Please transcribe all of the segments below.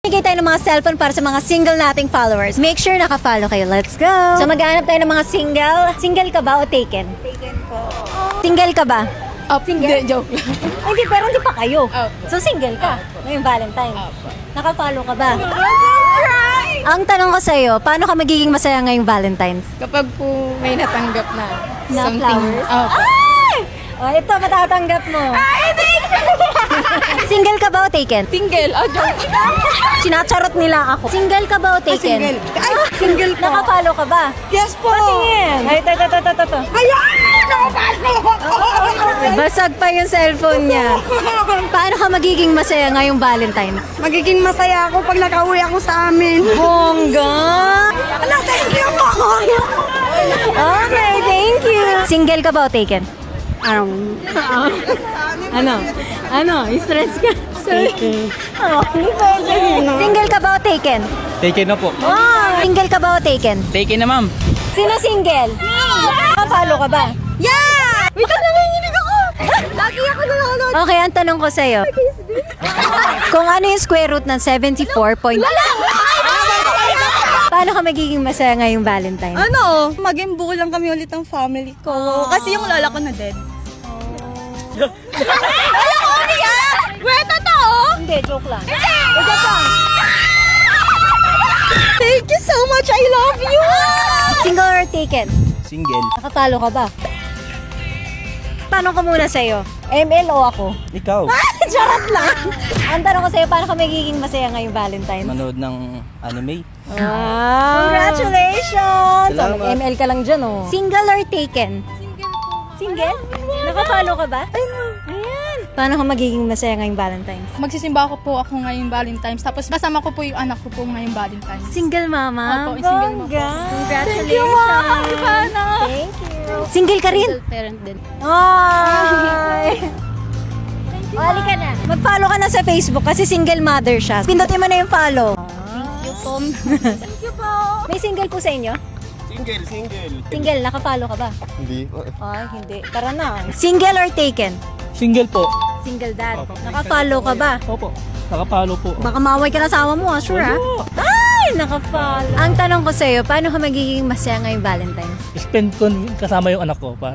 Bigay tayo ng mga cellphone para sa mga single nating followers. Make sure naka-follow kayo. Let's go! So maghanap tayo ng mga single. Single ka ba o taken? Taken po. Single ka ba? Hindi, joke lang. Ay, hindi, pero hindi pa kayo. Opo. So single ka. Ngayong Valentine's. Naka-follow ka ba? Ang tanong ko sa'yo, paano ka magiging masaya ngayong Valentine's? Kapag po may natanggap na, Na something. flowers? Opo. O, ito, matatanggap mo. Single ka ba o taken? Single. Joke. Sinacharot nila ako. Single ka ba o taken? Single. Ay, single po. Naka-follow ka ba? Yes po. Patingin. Ay, ito. Ayan! Nakapalo! Basag pa yung cellphone niya. Paano ka magiging masaya ngayong Valentine's? Magiging masaya ako pag nakauwi ako sa amin. Bongga! Ala, thank you po! Okay, thank you. Single ka ba o taken? Ano? Stress ka? Taken. Single ka ba o taken? Taken na po. Oh, single ka ba o taken? Taken na, ma'am. Sino single? Nakapalo ka ba? Yeah! Wait, nanginginig ako! Lagi ako nanonood. Okay, ang tanong ko sa'yo. Kung ano yung square root ng 74 point... Paano ka magiging masaya ngayong Valentine's? Ano? Maging buo lang kami ulit ng family ko. Kasi yung lola ko na dead. Wala ko niya! Wait, totoo? Hindi, joke lang. Thank you so much! I love you! Single or taken? Single. Nakatalo ka ba? Tanong ko muna sa'yo. ML o ako? Ikaw. Charot lang! Ang tanong ko sa'yo, paano ka magiging masaya ngayong Valentine's? Manood ng anime. Congratulations! Salamat. ML ka lang dyan, oh. Single or taken? Single? Nakapalo ka ba? Ayan. Paano ka magiging masaya ngayong Valentine's? Magsisimba ko po ako ngayong Valentine's. Tapos kasama ko po yung anak ko po ngayong Valentine's. Single mama? Opo, single mama. Bongga. Congratulations! Thank you, Mama. Ivana. Thank you! Single ka rin? Parent din. Ay! O, halika na. Mag-follow ka na sa Facebook kasi single mother siya. Pindutin mo na yung follow. Thank you po. May single po sa inyo? Single. Single, nakapalo ka ba? Hindi. Ay, hindi. Tara na. Single or taken? Single po. Single dad. Nakapalo ka ba? Opo. Nakapalo po. Baka maway ka na asawa mo, sure ha? Ay, nakapalo. Ang tanong ko sa'yo, paano ka magiging masaya ngayong Valentine's? Spend ko kasama yung anak ko para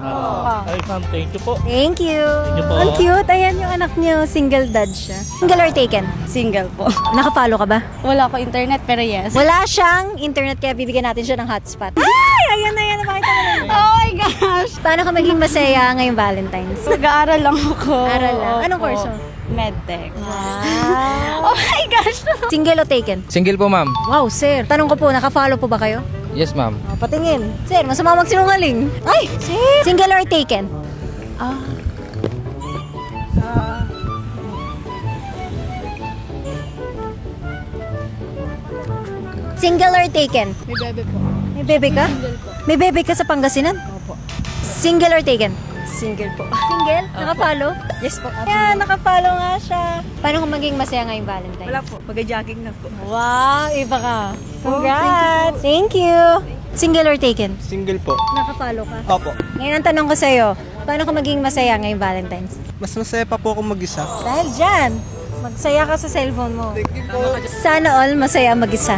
ay ma'am, thank you po. Thank you. you po. Ang cute. Ayan yung anak niyo. Single dad siya. Single or taken? Single po. Nakapalo ka ba? Wala ko internet pero yes. Wala siyang internet kaya bibigyan natin siya ng hotspot. Ay! Ayan na yan. Nakita mo na. Oh my gosh! Paano ka maging masaya ngayong Valentine's? Nag-aaral lang ako. Aral lang. Anong Opo. course mo? Medtech. Wow. Oh my gosh! Single o taken? Single po, ma'am. Wow, sir. Tanong ko po, naka-follow po ba kayo? Yes, ma'am. Oh, patingin. Sir, masama magsinungaling. Ay, sir. Single or taken? Single or taken? May bebe po. May bebe ka? Single po. May bebe ka sa Pangasinan? Opo. Single or taken? Single po. Single? Naka-follow? Yes po. Yeah, naka-follow nga siya. Paano ka maging masaya ngayong Valentine's? Wala po. Mag-jogging na po. Wow, iba ka. Congrats! Thank you! Single or taken? Single po. Naka-follow ka. Opo. Ngayon ang tanong ko sa'yo, paano ka maging masaya ngayong Valentine's? Mas masaya pa po akong mag-isa. Dahil dyan, magsaya ka sa cellphone mo. Sana all masaya mag-isa.